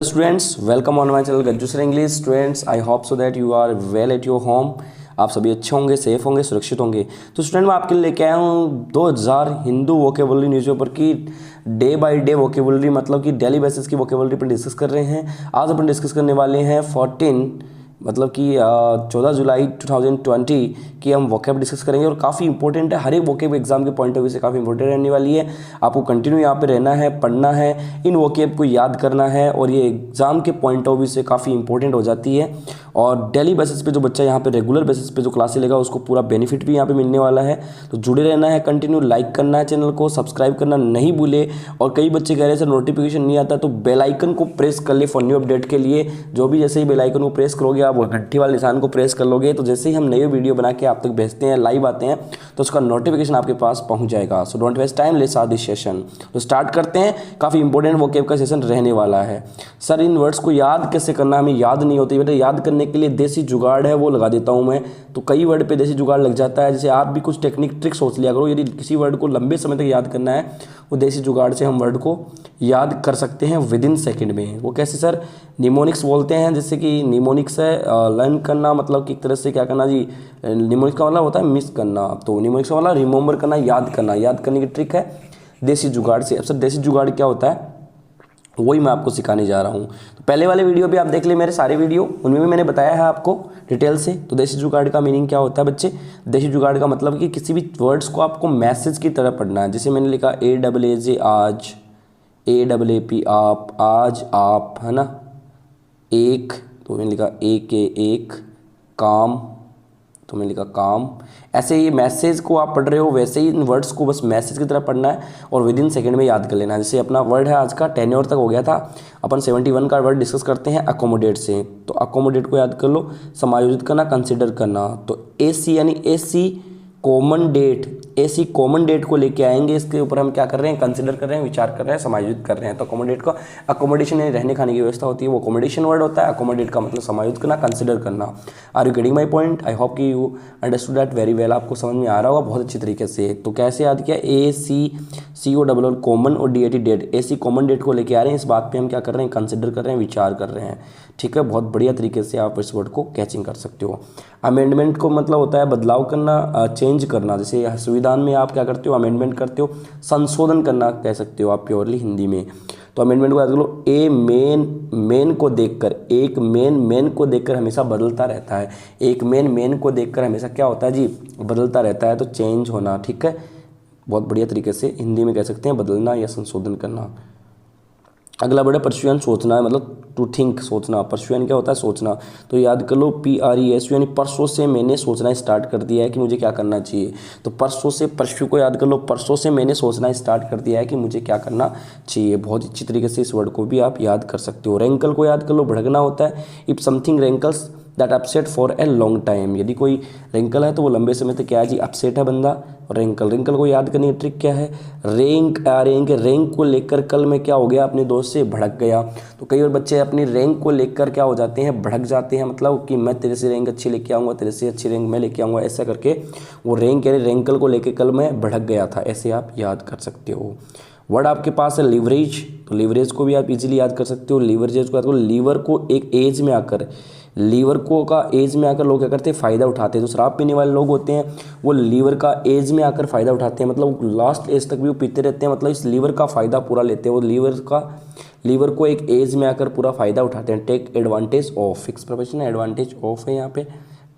Students welcome on my channel Gajju sir English. Students I hope so that you are well at your home. आप सभी अच्छे होंगे, safe होंगे, सुरक्षित होंगे। तो स्टूडेंट मैं आपके लिए लेके आया हूँ 2000 हिंदू वोकेबलरी न्यूज़पेपर की डे बाय डे वोकेबलरी, मतलब कि डेली बेसिस की वोकेबलरी पर डिस्कस कर रहे हैं। आज अपन डिस्कस करने वाले हैं 14 जुलाई 2020 की हम वोकेब डिस्कस करेंगे और काफ़ी इंपॉर्टेंट है। हर एक वोकेब एग्जाम के पॉइंट ऑफ व्यू से काफ़ी इंपॉर्टेंट रहने वाली है। आपको कंटिन्यू यहाँ पे रहना है, पढ़ना है, इन वोकेब को याद करना है और ये एग्जाम के पॉइंट ऑफ व्यू से काफ़ी इंपॉर्टेंट हो जाती है। और डेली बेसिस पे जो बच्चा यहाँ पे रेगुलर बेसिस पे जो क्लासेस लेगा उसको पूरा बेनिफिट भी यहाँ पे मिलने वाला है। तो जुड़े रहना है, कंटिन्यू लाइक करना है, चैनल को सब्सक्राइब करना नहीं भूले। और कई बच्चे कह रहे हैं सर नोटिफिकेशन नहीं आता, तो बेल आइकन को प्रेस कर ले फॉर न्यू अपडेट के लिए। जो भी जैसे ही बेल आइकन को प्रेस करोगे, आप घंटी वाले निशान को प्रेस कर लोगे, तो जैसे ही हम नई वीडियो बना के आप तक भेजते हैं, लाइव आते हैं, तो उसका नोटिफिकेशन आपके पास पहुंच जाएगा। So don't waste time, let's start this session. तो स्टार्ट करते हैं। काफ़ी इंपॉर्टेंट वोकेब का सेशन रहने वाला है। सर इन वर्ड्स को याद कैसे करना, हमें याद नहीं होती। बेटा याद करने के लिए देसी जुगाड़ है, वो लगा देता हूँ मैं। तो कई वर्ड पे देसी जुगाड़ लग जाता है। जैसे आप भी कुछ टेक्निक ट्रिक सोच लिया करो। यदि किसी वर्ड को लंबे समय तक याद करना है, वो देसी जुगाड़ से हम वर्ड को याद कर सकते हैं विद इन सेकेंड में। वो कैसे सर? निमोनिक्स बोलते हैं। जैसे कि निमोनिक्स है लर्न करना, मतलब कि एक तरह से क्या करना जी, निमोनिक्स का मतलब होता है मिस करना। तो निमोनिक्स का मतलब रिमेंबर करना, याद करना। याद करने की ट्रिक है देसी जुगाड़ से। अब सर देसी जुगाड़ क्या होता है, वही मैं आपको सिखाने जा रहा हूँ। तो पहले वाले वीडियो भी आप देख ले, मेरे सारे वीडियो, उनमें भी मैंने बताया है आपको डिटेल से। तो देसी जुगाड़ का मीनिंग क्या होता है बच्चे? देसी जुगाड़ का मतलब कि किसी भी वर्ड्स को आपको मैसेज की तरह पढ़ना है। जैसे मैंने लिखा AAAJ आज, AAP आप, आज आप, है ना। एक, तो मैंने लिखा एक, काम, तो मैंने लिखा काम। ऐसे ही मैसेज को आप पढ़ रहे हो, वैसे ही इन वर्ड्स को बस मैसेज की तरह पढ़ना है और विद इन सेकेंड में याद कर लेना है। जैसे अपना वर्ड है आज का, टेन्योर तक हो गया था। अपन 71 का वर्ड डिस्कस करते हैं अकोमोडेट से। तो अकोमोडेट को याद कर लो, समायोजित करना, कंसिडर करना। तो AC यानी AC common date, AC common date को लेके आएंगे। इसके ऊपर हम क्या कर रहे हैं? कंसिडर कर रहे हैं, विचार कर रहे हैं, समायोजित कर रहे हैं। तो अकोमोडेट का अकोमोडेशन यानी रहने खाने की व्यवस्था होती है, वो अकोमोडेशन वर्ड होता है। अकोमोडेट का मतलब समायोजित करना, कंसिडर करना। Are you getting my point? I hope कि you understood that very well. आपको समझ में आ रहा होगा बहुत अच्छी तरीके से। तो कैसे याद किया? ACCOLL कॉमन और DAT date, AC common date को लेके आ रहे हैं। इस बात पे हम क्या कर रहे हैं? कंसिडर कर रहे हैं, विचार कर रहे हैं। ठीक है, बहुत बढ़िया तरीके से आप इस वर्ड को कैचिंग कर सकते हो। अमेंडमेंट को मतलब होता है बदलाव करना, चेंज करना। जैसे संविधान में आप क्या करते हो? अमेंडमेंट करते हो, संशोधन करना कह सकते हो आप प्योरली हिंदी में। तो अमेंडमेंट को याद कर लो, मेन को देखकर, एक मेन को देखकर हमेशा बदलता रहता है। एक मेन को देखकर हमेशा क्या होता है जी? बदलता रहता है। तो चेंज होना। ठीक है, बहुत बढ़िया तरीके से हिंदी में कह सकते हैं बदलना या संशोधन करना। अगला वर्ड है परसुएन, सोचना है, मतलब टू थिंक, सोचना। परसुएन क्या होता है? सोचना। तो याद कर लो PRESU यानी परसों से मैंने सोचना स्टार्ट कर दिया है कि मुझे क्या करना चाहिए। तो परसों से, परसों को याद कर लो, परसों से मैंने सोचना स्टार्ट कर दिया है कि मुझे क्या करना चाहिए। बहुत अच्छी तरीके से इस वर्ड को भी आप याद कर सकते हो। रैंकल को याद कर लो, भड़कना होता है। If something rankles that upset for a long time. यदि कोई रैंकल है तो वो लंबे समय तक क्या है जी? अपसेट है बंदा। रैंकल को याद करने की ट्रिक क्या है? रैंक को लेकर कल में क्या हो गया? अपने दोस्त से भड़क गया। तो कई और बच्चे अपनी रैंक को लेकर क्या हो जाते हैं? भड़क जाते हैं। मतलब कि मैं तेरे से रैंक अच्छी लेके आऊँगा, तेरे से अच्छी रैंक मैं लेके आऊँगा, ऐसा करके वो रैंक यानी रैंकल को लेकर कल मैं भड़क गया था, ऐसे आप याद कर सकते हो। वर्ड आपके पास है लिवरेज। तो लिवरेज को भी आप इजीली याद कर सकते हो। लिवरेज को याद करो, लीवर को एक एज में आकर, लीवर को का एज में आकर लोग क्या करते हैं? फ़ायदा उठाते हैं। जो शराब पीने वाले लोग होते हैं वो लीवर का एज में आकर फ़ायदा उठाते हैं, मतलब लास्ट एज तक भी वो पीते रहते हैं, मतलब इस लीवर का फ़ायदा पूरा लेते हैं। वो लीवर को एक एज में आकर पूरा फ़ायदा उठाते हैं। Take advantage of, fix proposition advantage of है यहाँ पे।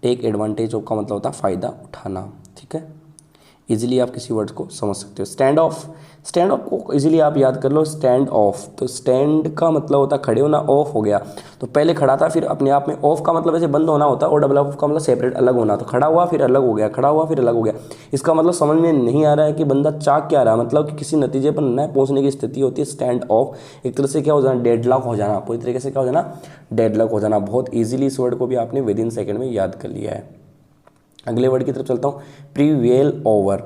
टेक एडवांटेज ऑफ का मतलब होता है फ़ायदा उठाना। ठीक है, इजीली आप किसी वर्ड को समझ सकते हो। स्टैंड ऑफ को इजीली आप याद कर लो, स्टैंड ऑफ। तो स्टैंड का मतलब होता है खड़े होना, ऑफ हो गया तो पहले खड़ा था फिर अपने आप में, ऑफ का मतलब ऐसे बंद होना होता है, और डबल ऑफ का मतलब सेपरेट अलग होना। तो खड़ा हुआ फिर अलग हो गया, खड़ा हुआ फिर अलग हो गया। इसका मतलब समझ में नहीं आ रहा है कि बंदा चाह क्या रहा है, मतलब कि किसी नतीजे पर न पहुंचने की स्थिति होती है स्टैंड ऑफ। एक तरह से क्या हो जाना? डेडलॉक हो जाना। पूरी तरीके से क्या हो जाना? डेडलॉक हो जाना। बहुत ईजिली इस वर्ड को भी आपने विद इन सेकेंड में याद कर लिया है। अगले वर्ड की तरफ चलता हूँ, प्रीवेल ओवर।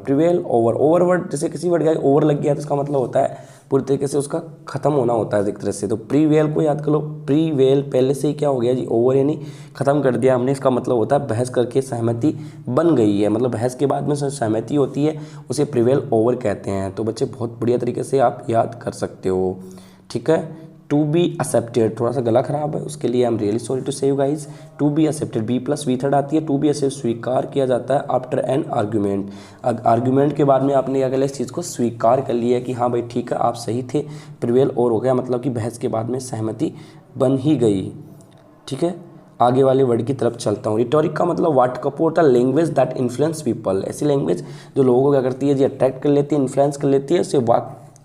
ओवर वर्ड, जैसे किसी वर्ड का ओवर लग गया तो इसका मतलब होता है पूरी तरीके से उसका खत्म होना होता है एक तरह से। तो प्रीवेल को याद कर लो, प्रीवेल पहले से ही क्या हो गया जी? ओवर, यानी खत्म कर दिया हमने। इसका मतलब होता है बहस करके सहमति बन गई है, मतलब बहस के बाद में सहमति होती है, उसे प्रीवेल ओवर कहते हैं। तो बच्चे बहुत बढ़िया तरीके से आप याद कर सकते हो। ठीक है, टू बी एक्सेप्टेड, थोड़ा सा गला खराब है, उसके लिए I am really sorry to say you guys. To be accepted, B plus V third आती है। टू बी एक्सेप्टेड स्वीकार किया जाता है आफ्टर एन आर्ग्यूमेंट, आर्ग्यूमेंट के बाद में आपने क्या कर लिया, इस चीज़ को स्वीकार कर लिया कि हाँ भाई ठीक है आप सही थे, प्रिवेल और हो गया, मतलब कि बहस के बाद में सहमति बन ही गई। ठीक है, आगे वाले वर्ड की तरफ चलता हूँ। रिटोरिक का मतलब वाट कपो होता है, लैंग्वेज दैट इन्फ्लुएंस पीपल, ऐसी लैंग्वेज जो लोगों को क्या करती है जी, अट्रैक्ट कर लेती है, इन्फ्लुएंस कर लेती है, उसे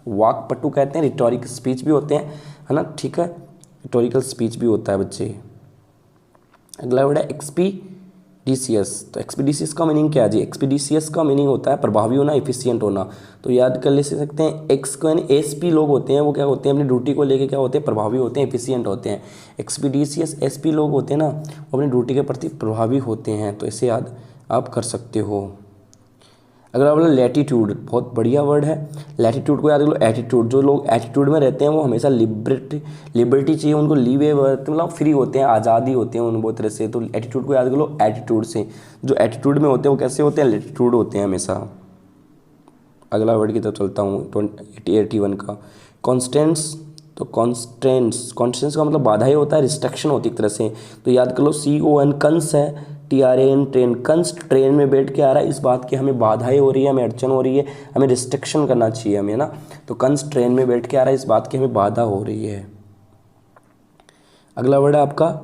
वाकपटु कहते हैं। रिटोरिक स्पीच भी होते हैं, है ना, ठीक है, रिटोरिकल स्पीच भी होता है बच्चे। अगला वर्ड है एक्सपीडिशियस। तो एक्सपीडिशियस का मीनिंग क्या है जी, एक्सपीडिशियस का मीनिंग होता है प्रभावी होना, एफिशिएंट होना। तो याद कर ले सकते हैं, एक्स को यानी एसपी लोग होते हैं, वो क्या होते हैं, अपनी ड्यूटी को लेके क्या होते हैं, प्रभावी होते हैं, एफिशिएंट होते हैं। एक्सपीडिशियस एसपी लोग होते हैं ना, वो अपनी ड्यूटी के प्रति प्रभावी होते हैं, तो इसे याद आप कर सकते हो। अगला वर्ड लैटिट्यूड, बहुत बढ़िया वर्ड है। लैटिट्यूड को याद कर लो, एटीट्यूड, जो लोग एटीट्यूड में रहते हैं वो हमेशा लिबर्टी चाहिए उनको, लीवे मतलब फ्री होते हैं, आज़ादी होते हैं उन बहुत तरह से, तो एटीट्यूड को याद कर लो एटीट्यूड से। जो एटीट्यूड में होते हैं वो कैसे होते हैं, लैटिट्यूड होते हैं हमेशा। अगला वर्ड की तरफ चलता हूँ, 81 का कॉन्स्टेंट्स। तो कॉन्स्टेंट्स का मतलब बाधाएं होता है, रिस्ट्रिक्शन होती है एक तरह से, तो याद कर लो CON, कंस है, TRAN ट्रेन, कंस ट्रेन में बैठ के आ रहा है, इस बात की हमें बाधाएं हो रही है, हमें अड़चन हो रही है, हमें रिस्ट्रिक्शन करना चाहिए हमें ना, तो कंस ट्रेन में बैठ के आ रहा है, इस बात की हमें बाधा हो रही है। अगला वर्ड है आपका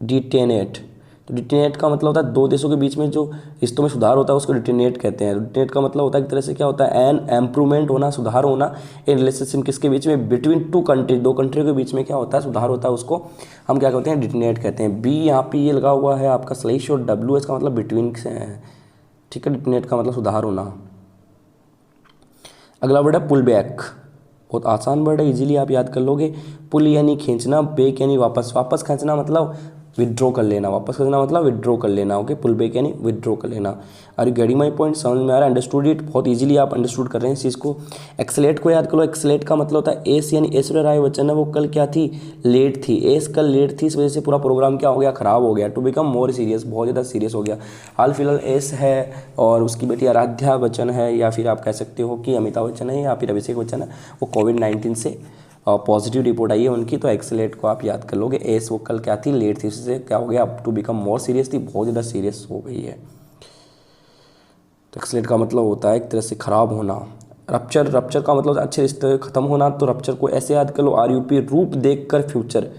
डिटेनेट। तो डिटेनेट का मतलब होता है दो देशों के बीच में जो रिश्तों में सुधार होता है उसको डिटेनेट कहते हैं। डिटेनेट का मतलब होता है एक तरह से क्या होता है, एन एम्प्रूवमेंट होना, सुधार होना इन रिलेशनशिप किसके बीच में, बिटवीन टू कंट्री, दो कंट्री के बीच में क्या होता है, सुधार होता है, उसको हम क्या कहते हैं, डिटेनेट कहते हैं। बी यहाँ पे ये लगा हुआ है आपका स्लैश, और WS का मतलब बिटवीन से है, ठीक है, डिटेनेट का मतलब सुधार होना। अगला वर्ड है पुल बैक, बहुत आसान वर्ड है, इजीली आप याद कर लोगे। पुल यानी खींचना, बैक यानी वापस, वापस खींचना मतलब विड्रॉ कर लेना, वापस खींचना मतलब विड्रॉ कर लेना, ओके, पुल बैक यानी विड्रॉ कर लेना। Are you getting my point, समझ में आ रहा है, अंडरस्टूड इट, बहुत इजीली आप अंडरस्टूड कर रहे हैं इस चीज़ को। एक्सलेट को याद करो, एक्सलेट का मतलब होता है एस यानी ऐश्वर्या राय बच्चन है, वो कल क्या थी, लेट थी, एस कल लेट थी, इस वजह से पूरा प्रोग्राम क्या हो गया, खराब हो गया, टू बिकम मोर सीरियस, बहुत ज़्यादा सीरियस हो गया। हाल फिलहाल एस है और उसकी बेटी आराध्या बच्चन है, या फिर आप कह सकते हो कि अमिताभ बच्चन है, या फिर अभिषेक बच्चन है, वो कोविड-19 से पॉजिटिव रिपोर्ट आई है उनकी, तो एक्सलेट को आप याद कर लोगे। एस वो कल क्या थी, लेट थी, उससे क्या हो गया, अब टू बिकम मोर सीरियस थी, बहुत ज़्यादा सीरियस हो गई है। तो एक्सलेट का मतलब होता है एक तरह से खराब होना। रप्चर, रप्चर का मतलब अच्छे रिश्ते खत्म होना, तो रप्चर को ऐसे याद कर लो, RUP, रूप देखकर फ्यूचर,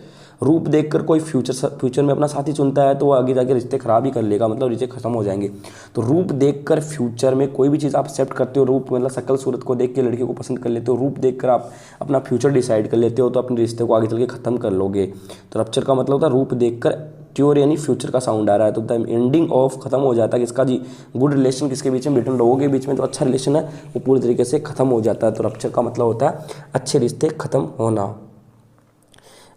रूप देखकर कोई फ्यूचर में अपना साथी चुनता है तो वो आगे जाके रिश्ते खराब ही कर लेगा, मतलब रिश्ते खत्म हो जाएंगे। तो रूप देखकर फ्यूचर में कोई भी चीज़ आप एक्सेप्ट करते हो, रूप मतलब शकल सूरत को देख के लड़की को पसंद कर लेते हो, रूप देखकर आप अपना फ्यूचर डिसाइड कर लेते हो, तो अपने रिश्ते को आगे चल के ख़त्म कर लोगे। तो रप्चर का मतलब होता है रूप देखकर, ट्योर यानी फ्यूचर का साउंड आ रहा है, तो द एंडिंग ऑफ खत्म हो जाता है किसका जी, गुड रिलेशन किसके बीच में, बिटवीन लोगों के बीच में जो अच्छा रिलेशन है वो पूरी तरीके से खत्म हो जाता है। तो रप्चर का मतलब होता है अच्छे रिश्ते खत्म होना।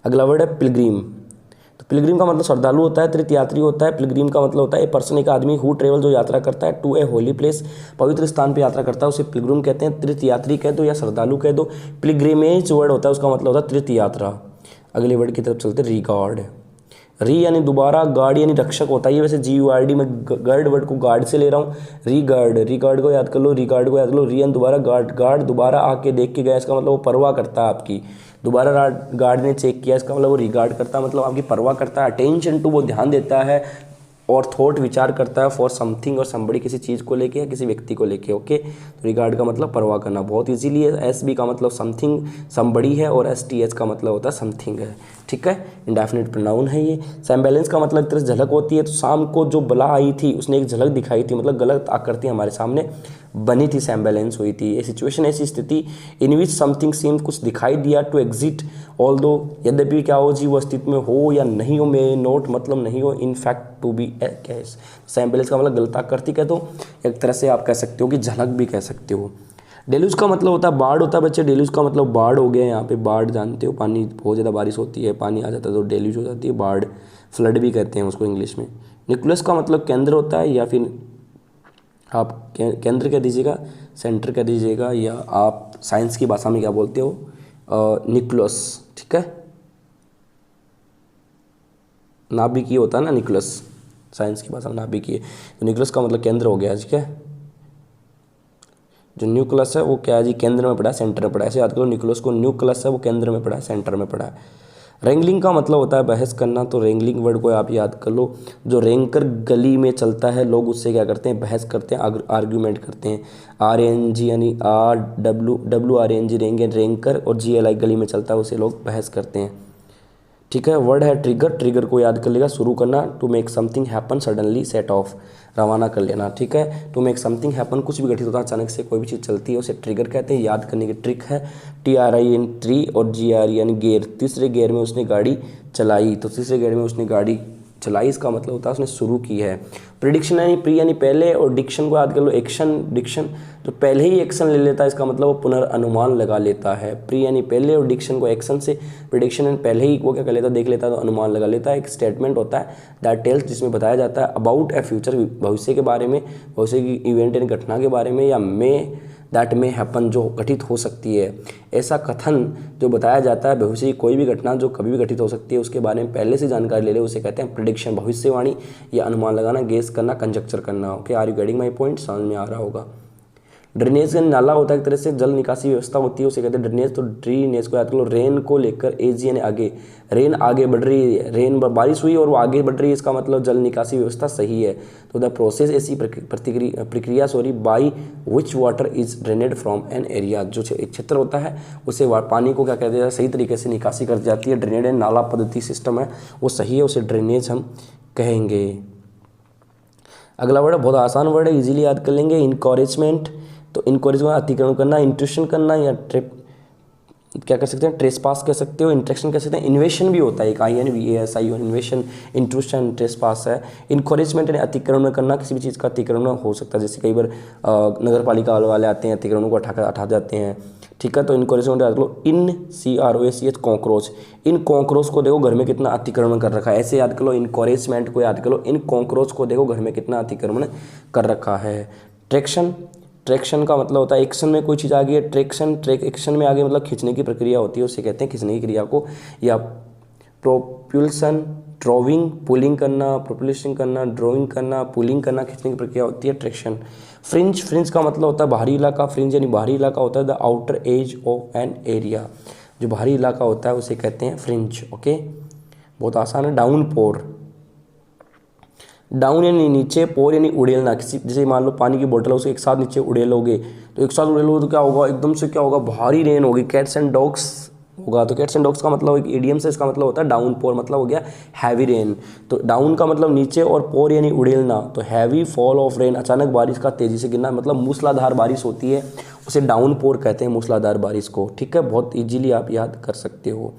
अगला वर्ड है पिलग्रीम। तो पिलग्रीम का मतलब श्रद्धालु होता है, तीर्थयात्री होता है। पिलग्रीम का मतलब होता है ए पर्सन, एक आदमी, हु ट्रेवल जो यात्रा करता है, टू ए होली प्लेस, पवित्र स्थान पे यात्रा करता है, उसे पिलग्रिम कहते हैं। तीर्थयात्री कह दो या श्रद्धालु कह दो। पिलग्रिमेज वर्ड होता है, उसका मतलब होता है तीर्थ यात्रा। अगले वर्ड की तरफ चलते, रिगार्ड। री यानी दोबारा, गार्ड यानी रक्षक होता है, ये वैसे GURD में गार्ड वर्ड को गार्ड से ले रहा हूँ। रिगार्ड, रिगार्ड को याद कर लो, रिगार्ड को याद कर लो। री यानी दोबारा, गार्ड, गार्ड दोबारा आके देख के गया, इसका मतलब वो परवाह करता है आपकी। दोबारा गार्ड ने चेक किया, इसका मतलब वो रिगार्ड करता है, मतलब आपकी परवाह करता है। अटेंशन टू, वो ध्यान देता है, और थॉट विचार करता है, फॉर समथिंग और समबड़ी, किसी चीज़ को लेके या किसी व्यक्ति को लेके, ओके। तो रिगार्ड का मतलब परवाह करना, बहुत इजीली है। SB का मतलब समथिंग, समबड़ी है, और STH का मतलब होता है समथिंग है, ठीक है, इंडेफिनिट प्रोनाउन है ये। सैम्बेलेंस का मतलब एक तरह से झलक होती है, तो शाम को जो बला आई थी उसने एक झलक दिखाई थी, मतलब गलत आकृति हमारे सामने बनी थी, सैम्बेलेंस हुई थी। ये सिचुएशन, ऐसी स्थिति इन विच समथिंग सीम, कुछ दिखाई दिया, टू एग्जिट ऑल दो, यद्यपि क्या हो जी, वो अस्तित्व में हो या नहीं हो, मे नोट मतलब नहीं हो, इन फैक्ट टू बी कैस। सैम्बेलेंस का मतलब गलत आकृति कह दो, एक तरह से आप कह सकते हो कि झलक भी कह सकते हो। डेल्यूज का मतलब होता है बाढ़ होता है बच्चे, डेल्यूज का मतलब बाढ़ हो गया। यहाँ पे बाढ़ जानते हो, पानी बहुत ज़्यादा बारिश होती है, पानी आ जाता है तो डेल्यूज हो जाती है, बाढ़, फ्लड भी कहते हैं उसको इंग्लिश में। न्यूक्लियस का मतलब केंद्र होता है, या फिर आप केंद्र कह दीजिएगा, सेंटर कह दीजिएगा, या आप साइंस की भाषा में क्या बोलते हो, न्यूक्लियस, ठीक है, नाभिकीय होता है ना न्यूक्लियस, साइंस की भाषा में नाभिकीय। तो न्यूक्लियस का मतलब केंद्र हो गया, ठीक है। जो न्यूक्लियस है वो क्या है जी, केंद्र में पड़ा है, सेंटर में पड़ा है। ऐसे याद करो, न्यूक्लियस को न्यूक्लियस है वो केंद्र में पड़ा है, सेंटर में पड़ा है। रेंगलिंग का मतलब होता है बहस करना, तो रेंगलिंग वर्ड को आप याद कर लो। जो रेंग कर गली में चलता है, लोग उससे क्या करते हैं, बहस करते हैं, आर्ग्यूमेंट करते हैं। RNG यानी RWRNG रेंग कर, और GLI गली में चलता है, उसे लोग बहस करते हैं। ठीक है। वर्ड है ट्रिगर, ट्रिगर को याद कर लेगा, शुरू करना, to make something happen suddenly, set off, रवाना कर लेना। ठीक है। टू मेक समथिंग हैपन, कुछ भी घटित होता है अचानक से, कोई भी चीज़ चलती है उसे ट्रिगर कहते हैं, याद करने की ट्रिक है। TRI ट्री, और GR यानी गेयर, तीसरे गेयर में उसने गाड़ी चलाई, तो तीसरे गेयर में उसने गाड़ी चलाई, इसका मतलब होता है उसने शुरू की है। प्रिडिक्शन यानी प्री यानी पहले, और डिक्शन को याद कर लो, एक्शन, डिक्शन जो पहले ही एक्शन ले लेता है, इसका मतलब वो पुनर्अनुमान लगा लेता है। प्री यानी पहले, और डिक्शन को एक्शन से, प्रिडिक्शन यानी पहले ही वो क्या कर लेता है, देख लेता है, तो अनुमान लगा लेता है। एक स्टेटमेंट होता है दैट टेल्स, जिसमें बताया जाता है अबाउट ए फ्यूचर, भविष्य के बारे में, भविष्य की इवेंट यानी घटना के बारे में, या दैट में हैपन जो घटित हो सकती है। ऐसा कथन जो बताया जाता है भविष्य की कोई भी घटना जो कभी भी घटित हो सकती है उसके बारे में पहले से जानकारी ले ले, उसे कहते हैं प्रेडिक्शन, भविष्यवाणी या अनुमान लगाना, गेस करना, कंजक्चर करना। Okay, are you getting my point? समझ में आ रहा होगा। ड्रेनेज का नाला होता है, एक तरह से जल निकासी व्यवस्था होती है, उसे कहते हैं ड्रेनेज। तो ड्रेनेज को याद करो, रेन को लेकर एज यानी आगे, रेन आगे बढ़ रही है, रेन बारिश हुई और वो आगे बढ़ रही है, इसका मतलब जल निकासी व्यवस्था सही है। तो द प्रोसेस ऐसी प्रक्रिया by which water is drained from an area, जो एक क्षेत्र होता है उसे पानी को क्या कहते हैं, सही तरीके से निकासी कर जाती है। ड्रेनेड नाला पद्धति सिस्टम है वो सही है, उसे ड्रेनेज हम कहेंगे। अगला वर्ड बहुत आसान वर्ड है, इजीली याद कर लेंगे, इनकरेजमेंट। तो इनकरेजमेंट अतिक्रमण करना, इंट्रूशन करना, या क्या कर सकते हैं, ट्रेसपास कह सकते हो, इंट्रैक्शन कह सकते हैं, इन्वेशन भी होता है एक, INVASION, इन्वेशन, इंट्रूशन, ट्रेसपास है। इनकरेजमेंट यानी अतिक्रमण करना, किसी भी चीज़ का अतिक्रमण हो सकता है, जैसे कई बार नगर पालिका वाले आते हैं, अतिक्रमण को हटा जाते हैं। ठीक है। तो इनकरेजमेंट याद करो, इन CROACH कॉकरोच, इन कॉकरोच को देखो घर में कितना अतिक्रमण कर रखा है, ऐसे याद कर लो। इनकरेजमेंट को याद करो, इन कॉकरोच को देखो घर में कितना अतिक्रमण कर रखा है। ट्रैक्शन, ट्रैक्शन का मतलब होता है एक्शन में कोई चीज़ आ गई है, ट्रैक्शन, एक्शन में आगे मतलब खींचने की प्रक्रिया होती है, उसे कहते हैं खींचने की क्रिया को। या प्रोपल्शन, ड्रॉविंग, पुलिंग करना, प्रोपल्शन करना, ड्रॉइंग करना, पुलिंग करना, खींचने की प्रक्रिया होती है ट्रैक्शन। फ्रिंज, फ्रिंज का मतलब होता है बाहरी इलाका, फ्रिंज यानी बाहरी इलाका होता है the outer as of N area, जो बाहरी इलाका होता है उसे कहते हैं फ्रिंज। ओके, बहुत आसान है। डाउन पोर, डाउन यानी नीचे, पोर यानी उड़ेलना, किसी जैसे मान लो पानी की बोतल है उसे एक साथ नीचे उड़ेलोगे, तो एक साथ उड़ेलोगे तो क्या होगा, एकदम से क्या होगा, भारी रेन होगी, कैट्स एंड डॉग्स होगा। तो कैट्स एंड डॉग्स का मतलब एक इडियम से इसका मतलब होता है डाउन पोर, मतलब हो गया हैवी रेन। तो डाउन का मतलब नीचे और पोर यानी उड़ेलना, तो हैवी फॉल ऑफ रेन, अचानक बारिश का तेजी से गिरना, मतलब मूसलाधार बारिश होती है उसे डाउन पोर कहते हैं, मूसलाधार बारिश को। ठीक है, बहुत ईजिली आप याद कर सकते हो।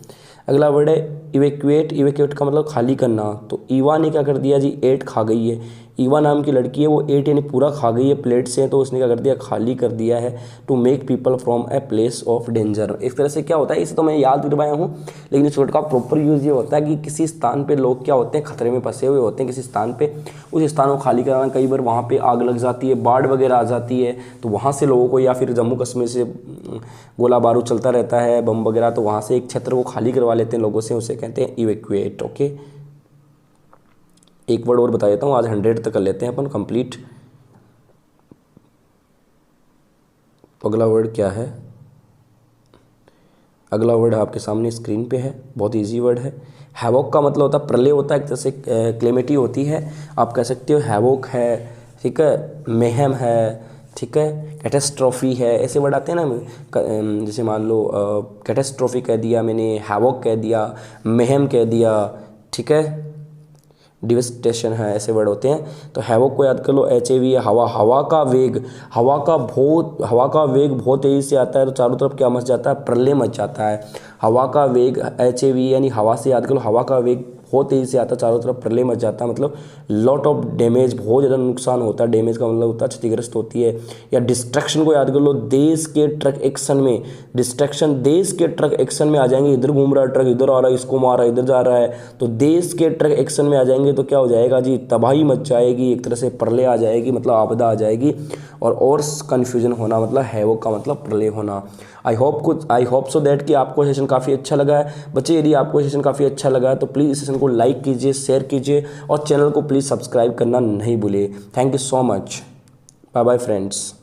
अगला वर्ड है इवेक्यूएट, इवेक्यूएट का मतलब खाली करना। तो ईवा ने क्या कर दिया जी, 8 खा गई है। ईवा नाम की लड़की है, वो 8 यानी पूरा खा गई है प्लेट से, तो उसने क्या कर दिया, खाली कर दिया है। To make people from a place of danger, इस तरह से क्या होता है, इसे तो मैं याद करवाया हूँ, लेकिन इस वर्ड का प्रॉपर यूज़ ये होता है कि किसी स्थान पे लोग क्या होते हैं, खतरे में फंसे हुए होते हैं किसी स्थान पे, उस स्थान को खाली कराना। कई बार वहाँ पे आग लग जाती है, बाढ़ वगैरह आ जाती है, तो वहाँ से लोगों को, या फिर जम्मू कश्मीर से गोला बारूद चलता रहता है, बम वगैरह, तो वहाँ से एक क्षेत्र को खाली करवा लेते हैं लोगों से, उसे कहते हैं इवैक्यूएट। ओके, एक वर्ड और बता देता हूँ, आज 100 तक कर लेते हैं अपन कंप्लीट। अगला वर्ड क्या है, अगला वर्ड आपके सामने स्क्रीन पे है, बहुत इजी वर्ड है। हैवोक का मतलब होता है प्रलय होता है, एक तरह से क्लेमिटी होती है, आप कह सकते हो हैवोक है, ठीक है, मेहम है, ठीक है, कैटेस्ट्रॉफी है, ऐसे वर्ड आते हैं ना। जैसे मान लो कैटेस्ट्रॉफी कह दिया मैंने, हैवोक कह दिया, मेहम कह दिया, ठीक है, डिवेस्टेशन है, ऐसे वर्ड होते हैं। तो हैवोक को याद कर लो, HAV है, हवा, हवा का वेग, हवा का वेग बहुत तेज़ी से आता है, तो चारों तरफ क्या मच जाता है, प्रलय मच जाता है। हवा का वेग, HAV यानी हवा से याद कर लो, हवा का वेग बहुत तेज़ी से आता है, चारों तरफ प्रलय मच जाता है, मतलब लॉट ऑफ डैमेज, बहुत ज़्यादा नुकसान होता है। डैमेज का मतलब होता है क्षतिग्रस्त होती है। या डिस्ट्रैक्शन को याद कर लो, देश के ट्रक एक्शन में, डिस्ट्रैक्शन, देश के ट्रक एक्शन में आ जाएंगे, इधर घूम रहा है ट्रक, इधर आ रहा है, इसको मार रहा है, इधर जा रहा है, तो देश के ट्रक एक्शन में आ जाएंगे तो क्या हो जाएगा जी, तबाही मच जाएगी, एक तरह से प्रलय आ जाएगी, मतलब आपदा आ जाएगी। और कन्फ्यूजन होना मतलब हैवोक का मतलब प्रलय होना। आई होप सो दैट कि आपको सेशन काफ़ी अच्छा लगा है बच्चे। यदि आपको सेशन काफ़ी अच्छा लगा है तो प्लीज़ इस सेशन को लाइक कीजिए, शेयर कीजिए, और चैनल को प्लीज़ सब्सक्राइब करना नहीं भूलिए। Thank you so much, bye bye friends.